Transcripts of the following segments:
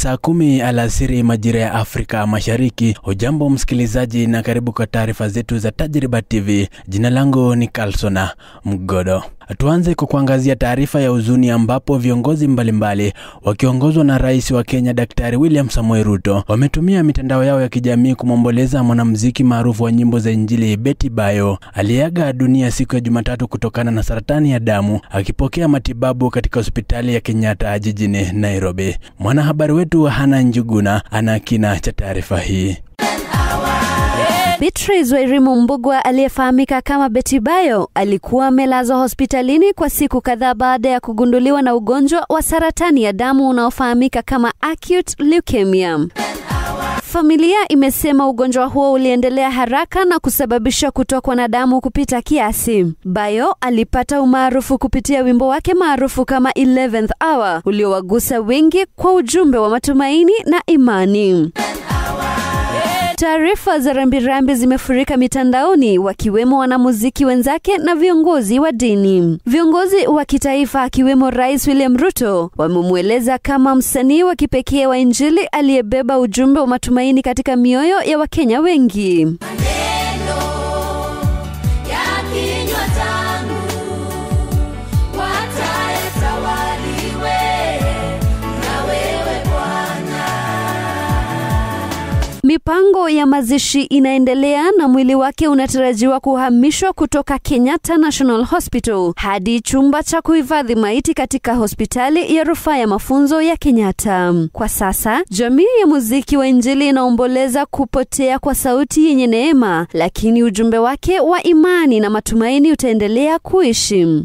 Ni saa 10 alasiri majira ya Afrika Mashariki. Hujambo msikilizaji na karibu kwa taarifa zetu za Tajriba TV. Jina langu ni Kalsona Mgodo. Tuanze kwa kuangazia taarifa ya huzuni ambapo viongozi mbalimbali wakiongozwa na Rais wa Kenya Daktari William Samoei Ruto wametumia mitandao yao ya kijamii kumomboleza mwanamuziki maarufu wa nyimbo za Injili Betty Bayo aliaga dunia siku ya Jumatatu kutokana na saratani ya damu akipokea matibabu katika hospitali ya Kenyatta jijini Nairobi. Mwanahabari wetu Hana Njuguna ana kina cha taarifa hii. Beatrice Wairimu Mbugua aliyefahamika kama Betty Bayo alikuwa amelazwa hospitalini kwa siku kadhaa baada ya kugunduliwa na ugonjwa wa saratani ya damu unaofahamika kama acute leukemia. Familia imesema ugonjwa huo uliendelea haraka na kusababisha kutokwa na damu kupita kiasi. Bayo alipata umaarufu kupitia wimbo wake maarufu kama 11th Hour uliowagusa wengi kwa ujumbe wa matumaini na imani. Taarifa za rambirambi zimefurika mitandaoni, wakiwemo wanamuziki wenzake na viongozi wa dini. Viongozi wa kitaifa akiwemo Rais William Ruto wamemweleza kama msanii wa kipekee wa Injili aliyebeba ujumbe wa matumaini katika mioyo ya Wakenya wengi. Mipango ya mazishi inaendelea na mwili wake unatarajiwa kuhamishwa kutoka Kenyatta National Hospital hadi chumba cha kuhifadhi maiti katika hospitali ya rufaa ya mafunzo ya Kenyatta. Kwa sasa, jamii ya muziki wa Injili inaomboleza kupotea kwa sauti yenye neema, lakini ujumbe wake wa imani na matumaini utaendelea kuishi.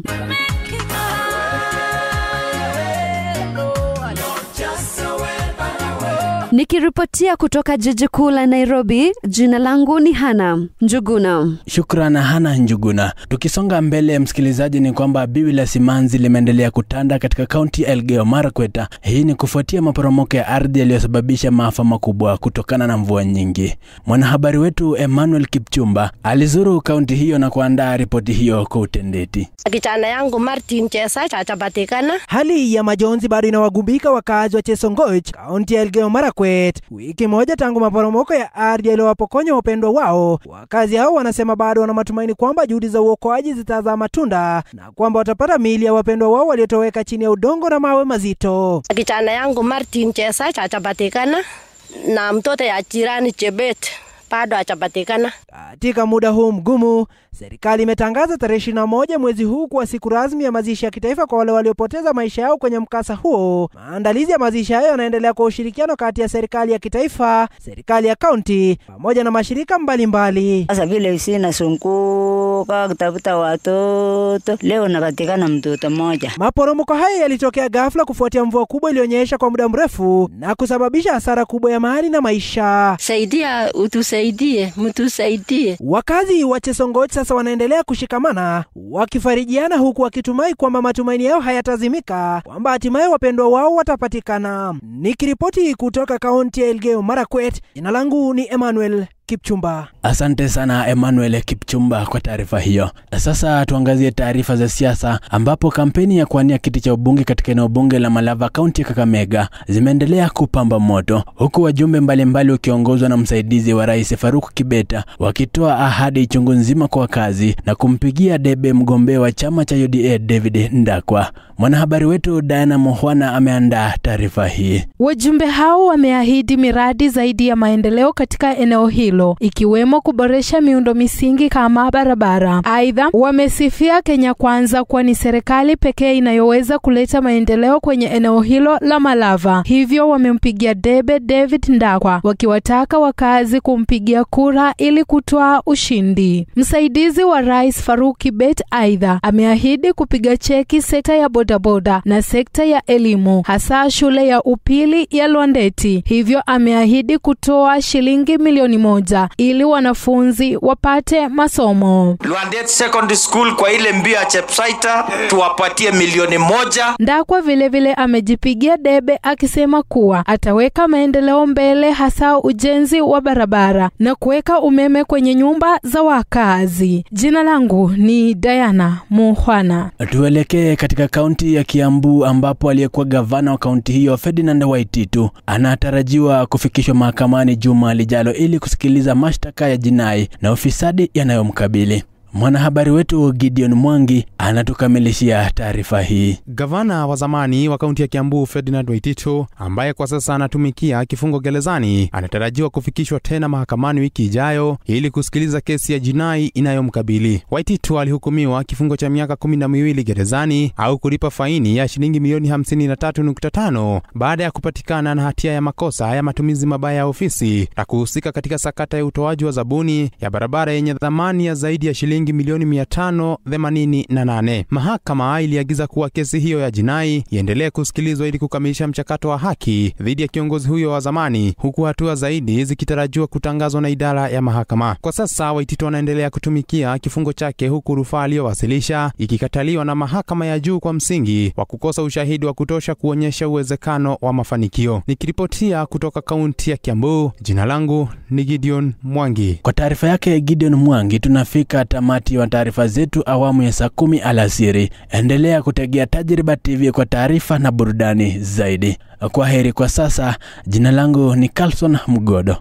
Nikiripotia kutoka jiji kuu la Nairobi, jina langu ni Hana Njuguna. Shukrani Hana Njuguna. Tukisonga mbele msikilizaji, ni kwamba biwi la simanzi limeendelea kutanda katika kaunti ya Elgeyo Marakwet. Hii ni kufuatia maporomoko ya ardhi yaliyosababisha maafa makubwa kutokana na mvua nyingi. Mwanahabari wetu Emmanuel Kipchumba alizuru kaunti hiyo na kuandaa ripoti hiyo kwa utendeti. Kijana yangu Martin Chesa chapatikana. Hali ya majonzi bado inawagumbika wakazi wa Chesongoch, kaunti ya Elgeyo Marakwet. Wiki moja tangu maporomoko ya ardhi yaliyowapokonya wapendwa wao, wakazi hao wanasema bado wana matumaini kwamba juhudi za uokoaji zitazaa matunda na kwamba watapata miili ya wapendwa wao waliotoweka chini ya udongo na mawe mazito. Kijana yangu Martin Chesa chapatikana na mtoto ya jirani Chebet bado hajapatikana. Katika muda huu mgumu, serikali imetangaza tarehe 21 mwezi huu kuwa siku rasmi ya mazishi ya kitaifa kwa wale waliopoteza maisha yao kwenye mkasa huo. Maandalizi ya mazishi hayo yanaendelea kwa ushirikiano kati ya serikali ya kitaifa, serikali ya kaunti pamoja na mashirika mbalimbali. Sasa vile sina sunguka kutafuta watoto, leo napatikana mtoto mmoja. Maporomoko haya yalitokea ghafla kufuatia mvua kubwa iliyonyesha kwa muda mrefu na kusababisha hasara kubwa ya mali na maisha. Saidia, mtusaidie. Wakazi wa Chesongoch sasa wanaendelea kushikamana, wakifarijiana huku wakitumai kwamba matumaini yao hayatazimika, kwamba hatimaye wapendwa wao watapatikana. Nikiripoti kutoka kaunti ya Elgeyo Marakwet, jina langu ni Emmanuel Kipchumba. Asante sana Emmanuel Kipchumba kwa taarifa hiyo. Sasa tuangazie taarifa za siasa ambapo kampeni ya kuwania kiti cha ubunge katika eneo bunge la Malava kaunti ya Kakamega zimeendelea kupamba moto, huku wajumbe mbalimbali wakiongozwa na msaidizi wa Rais Faruk Kibet wakitoa ahadi chungu nzima kwa wakazi na kumpigia debe mgombea wa chama cha UDA David Ndakwa. Mwanahabari wetu Diana Mohwana ameandaa taarifa hii. Wajumbe hao wameahidi miradi zaidi ya maendeleo katika eneo hilo, ikiwemo kuboresha miundo misingi kama barabara. Aidha, wamesifia Kenya Kwanza kwa ni serikali pekee inayoweza kuleta maendeleo kwenye eneo hilo la Malava. Hivyo wamempigia debe David Ndakwa, wakiwataka wakazi kumpigia kura ili kutoa ushindi. Msaidizi wa Rais Faruk Kibet aidha ameahidi kupiga cheki sekta ya bodaboda na sekta ya elimu, hasa shule ya upili ya Lwandeti. Hivyo ameahidi kutoa shilingi milioni 1 ili wanafunzi wapate masomo. Lwandeti Secondary School kwa ile mbio ya Chepsaita tuwapatie milioni 1. Ndakwa vile amejipigia debe akisema kuwa ataweka maendeleo mbele, hasa ujenzi wa barabara na kuweka umeme kwenye nyumba za wakazi. Jina langu ni Diana Muhwana. Tuelekee katika kaunti kaunti ya Kiambu ambapo aliyekuwa gavana wa kaunti hiyo Ferdinand Waititu anatarajiwa kufikishwa mahakamani juma lijalo ili kusikiliza mashtaka ya jinai na ufisadi yanayomkabili. Mwanahabari wetu Gideon Mwangi anatukamilishia taarifa hii. Gavana wa zamani wa kaunti ya Kiambu Ferdinand Waititu, ambaye kwa sasa anatumikia kifungo gerezani, anatarajiwa kufikishwa tena mahakamani wiki ijayo ili kusikiliza kesi ya jinai inayomkabili. Waititu alihukumiwa kifungo cha miaka 12 gerezani au kulipa faini ya shilingi milioni 53.5 baada ya kupatikana na hatia ya makosa ya matumizi mabaya ya ofisi na kuhusika katika sakata ya utoaji wa zabuni ya barabara yenye thamani ya zaidi ya shilingi milioni 588. Mahakama iliagiza kuwa kesi hiyo ya jinai iendelee kusikilizwa ili kukamilisha mchakato wa haki dhidi ya kiongozi huyo wa zamani, huku hatua zaidi zikitarajiwa kutangazwa na idara ya mahakama. Kwa sasa Waititu anaendelea kutumikia kifungo chake, huku rufaa aliyowasilisha ikikataliwa na mahakama ya juu kwa msingi wa kukosa ushahidi wa kutosha kuonyesha uwezekano wa mafanikio. Nikiripotia kutoka kaunti ya Kiambu, jina langu ni Gideon Mwangi. Kwa taarifa yake Gideon Mwangi, tunafika tamati wa taarifa zetu awamu ya saa 10 alasiri. Endelea kutegea Tajriba TV kwa taarifa na burudani zaidi. Kwa heri kwa sasa. Jina langu ni Carlson Mgodo.